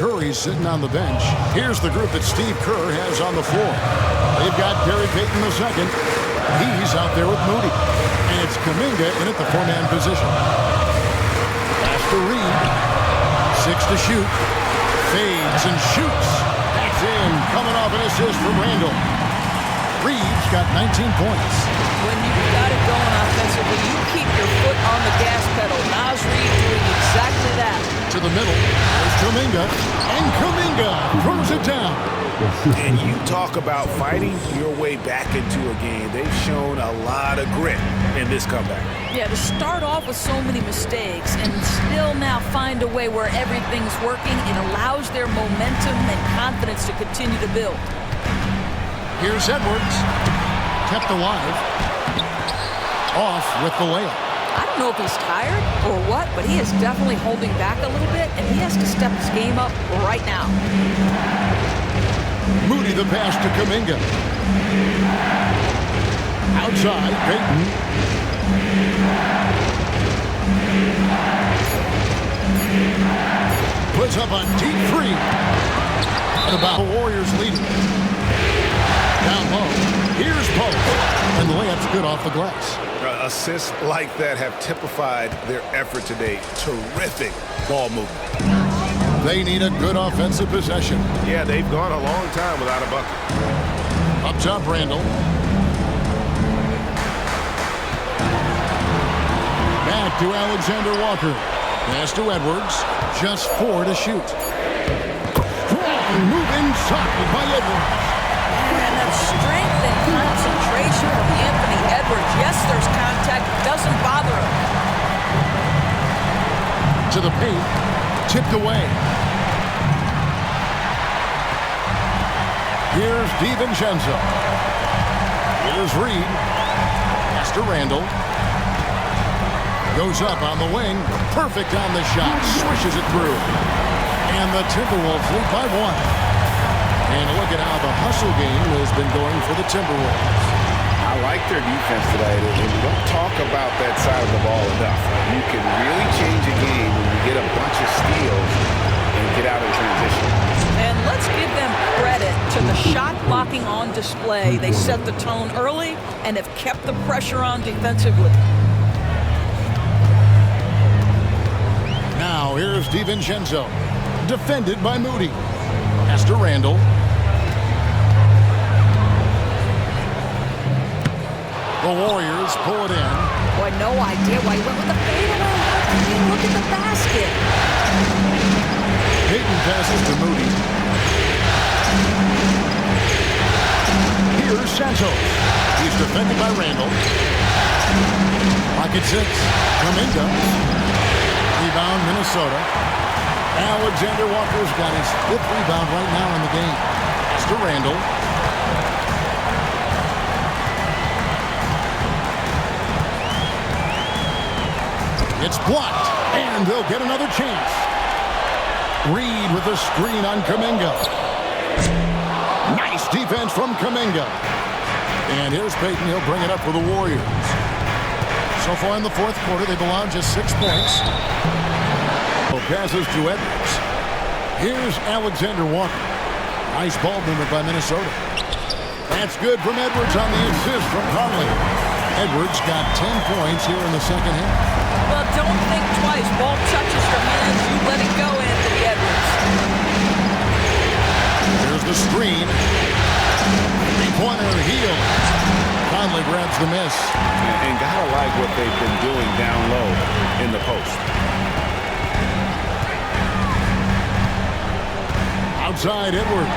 Curry's sitting on the bench. Here's the group that Steve Kerr has on the floor. They've got Gary Payton II. He's out there with Moody. And it's Kuminga in at the four-man position. Pass to Reed. 6 to shoot. Fades and shoots. That's in. Coming off an assist from Randall. Reed's got 19 points. When you've got it going offensively, you keep your foot on the gas pedal. Naz Reid doing exactly that. To the middle. There's Kuminga. And Kuminga throws it down. And you talk about fighting your way back into a game. They've shown a lot of grit in this comeback. Yeah, to start off with so many mistakes and still now find a way where everything's working, it allows their momentum and confidence to continue to build. Here's Edwards. Kept alive. Off with the layup. I don't know if he's tired or what, but he is definitely holding back a little bit, and he has to step his game up right now. Moody the pass to Kuminga. Outside, Payton. Puts up a deep three. And about the Warriors leading. Down low. Here's Pope. And the layup's good off the glass. Assists like that have typified their effort today. Terrific ball movement. They need a good offensive possession. Yeah, they've gone a long time without a bucket. Up top, Randall. Back to Alexander Walker. Pass to Edwards. Just 4 to shoot. Strong move inside by Edwards. And that strength and concentration from Anthony Edwards. Yes, there's contact. It doesn't bother him. To the paint. Tipped away. Here's DiVincenzo. Here's Reed. Pass to Randall. Goes up on the wing. Perfect on the shot. Swishes it through. And the Timberwolves lead by 1. And look at how the hustle game has been going for the Timberwolves. I like their defense today. And we don't talk about that side of the ball enough. You can really change a game when you get a bunch of steals and get out in transition. And let's give them credit to the shot blocking on display. They set the tone early and have kept the pressure on defensively. Now here's DiVincenzo. Defended by Moody. Pass to Randall. The Warriors pull it in. Boy, no idea why he went with the fadeaway. Look at the basket. Payton passes to Moody. Here's Santos. He's defended by Randall. Pocket 6. Kuminga. Rebound, Minnesota. Alexander Walker's got his 5th rebound right now in the game. Pass to Randall. It's blocked, and they'll get another chance. Reed with a screen on Kuminga. Nice defense from Kuminga. And here's Payton. He'll bring it up for the Warriors. So far in the 4th quarter, they've allowed just 6 points. Passes to Edwards. Here's Alexander Walker. Nice ball movement by Minnesota. That's good from Edwards on the assist from Conley. Edwards got 10 points here in the 2nd half. Well, don't think twice. Ball touches your hands. You let it go, Anthony Edwards. There's the screen. Three-pointer heel. Conley grabs the miss. And gotta like what they've been doing down low in the post. Outside Edwards.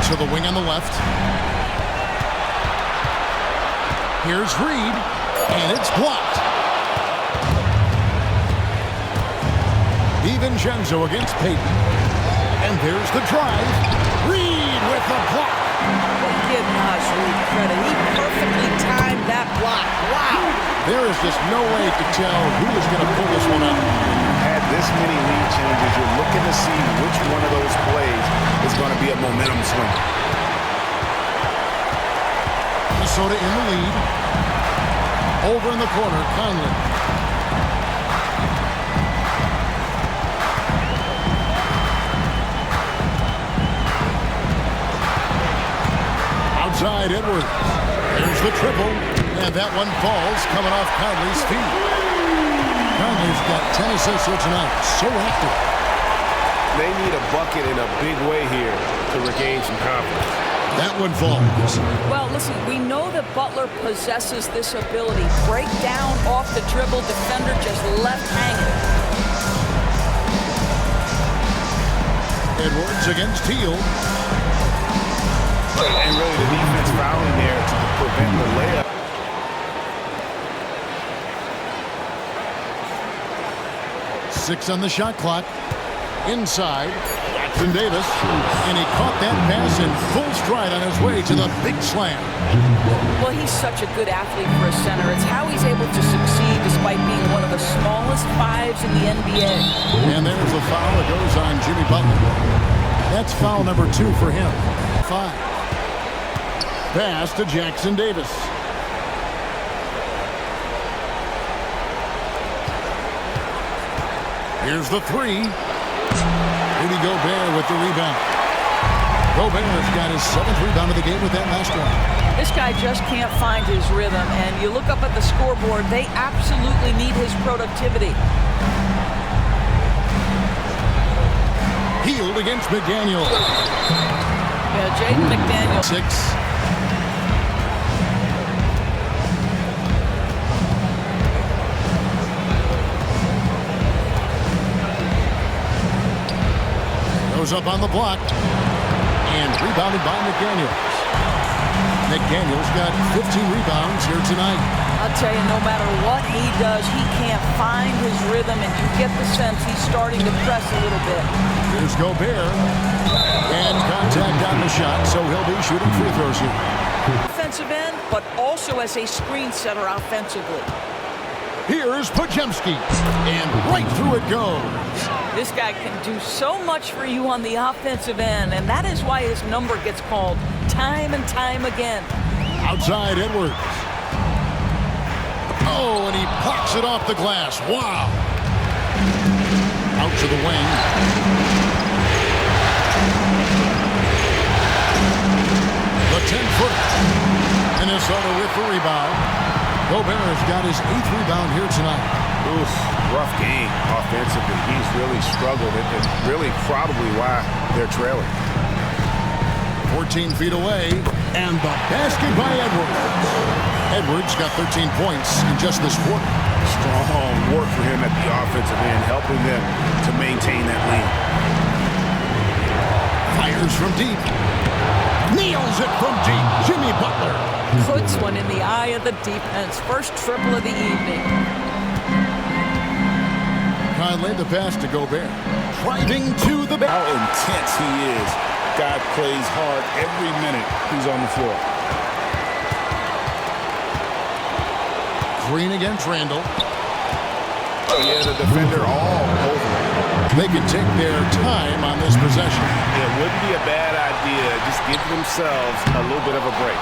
To the wing on the left. Here's Reed. And it's blocked. DiVincenzo against Payton. And there's the drive. Reed with the block. Give Naz Reid credit. He perfectly timed that block. Wow. There is just no way to tell who is going to pull this one out. Had this many lead changes, you're looking to see which one of those plays is going to be a momentum swing. Minnesota in the lead. Over in the corner, Conley. Outside Edwards. There's the triple. And that one falls coming off Conley's feet. Conley's got 10 assists here tonight. So active. They need a bucket in a big way here to regain some confidence. That one falls. Well, listen, we know that Butler possesses this ability. Break down off the dribble, defender just left hanging. Edwards against Teal. And really the defense fouling there to prevent the layup. Six on the shot clock. Inside, Jackson Davis. And he caught that pass in full stride on his way to the big slam. Well, he's such a good athlete for a center. It's how he's able to succeed despite being one of the smallest fives in the NBA. And there's a foul that goes on Jimmy Butler. That's foul number 2 for him. 5. Pass to Jackson Davis. Here's the 3. Rudy Gobert with the rebound. Gobert's got his 7th rebound of the game with that last one. This guy just can't find his rhythm, and you look up at the scoreboard, they absolutely need his productivity. Healed against McDaniel. Yeah, Jaden McDaniel. 6. Goes up on the block. And rebounded by McDaniels. McDaniels got 15 rebounds here tonight. I'll tell you, no matter what he does, he can't find his rhythm, and you get the sense he's starting to press a little bit. Here's Gobert. And contact on the shot, so he'll be shooting free throws here. Offensive end, but also as a screen setter offensively. Here's Podziemski. And right through it goes. This guy can do so much for you on the offensive end, and that is why his number gets called time and time again. Outside Edwards. Oh, and he pops it off the glass. Wow. Out to the wing. The 10-footer. Minnesota with the rebound. Gobert has got his 8th rebound here tonight. Oof, rough game offensively. He's really struggled, and really probably why they're trailing. 14 feet away, and the basket by Edwards. Edwards got 13 points in just this quarter. Strong work for him at the offensive end, helping them to maintain that lead. Fires from deep. Nails it from deep. Jimmy Butler. Puts one in the eye of the defense. First triple of the evening. Conley the pass to Gobert. Driving to the back. How intense he is. God plays hard every minute he's on the floor. Green against Randall. Oh, yeah, the defender all over. They can take their time on this possession. It wouldn't be a bad idea. Just give themselves a little bit of a break.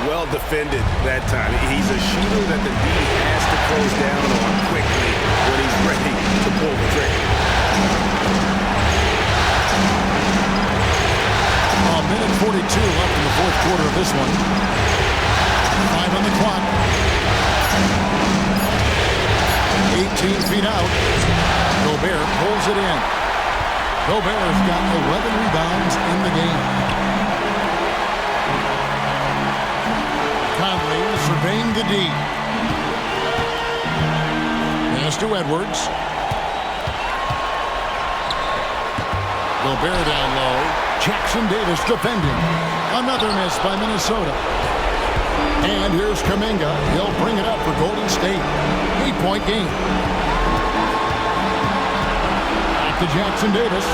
Well defended that time. He's a shooter that the D has to close down on quickly when he's ready to pull the trigger. A minute 42 left in the fourth quarter of this one. 5 on the clock. 18 feet out. Gobert pulls it in. Gobert has got 11 rebounds in the game. Conley surveying the D. Pass to Edwards. Gobert down low. Jackson Davis defending. Another miss by Minnesota. And here's Kuminga. He'll bring it up for Golden State. 8-point game. Back to Jackson Davis.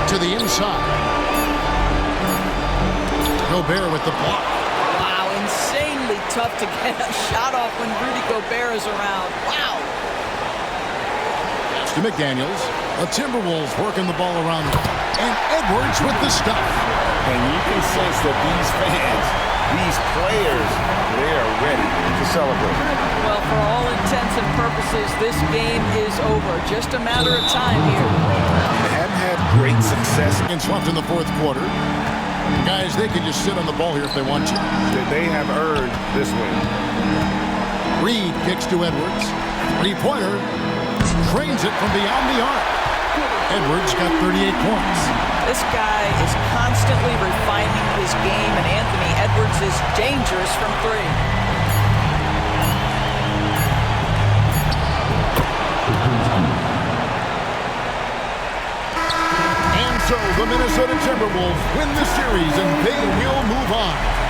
To the inside. Gobert with the block. Wow, insanely tough to get a shot off when Rudy Gobert is around. Wow. To McDaniels. The Timberwolves working the ball around them. And Edwards with the stuff. And you can sense that these fans, these players, they are ready to celebrate. Well, for all intents intents and purposes, this game is over. Just a matter of time here. They haven't had great success. Seconds left in the fourth quarter. Guys, they can just sit on the ball here if they want to. They have earned this win. Reed kicks to Edwards. Three-pointer. Drains it from beyond the arc. Edwards got 38 points. This guy is constantly refining his game, and Anthony Edwards is dangerous from three. And so the Minnesota Timberwolves win the series, and they will move on.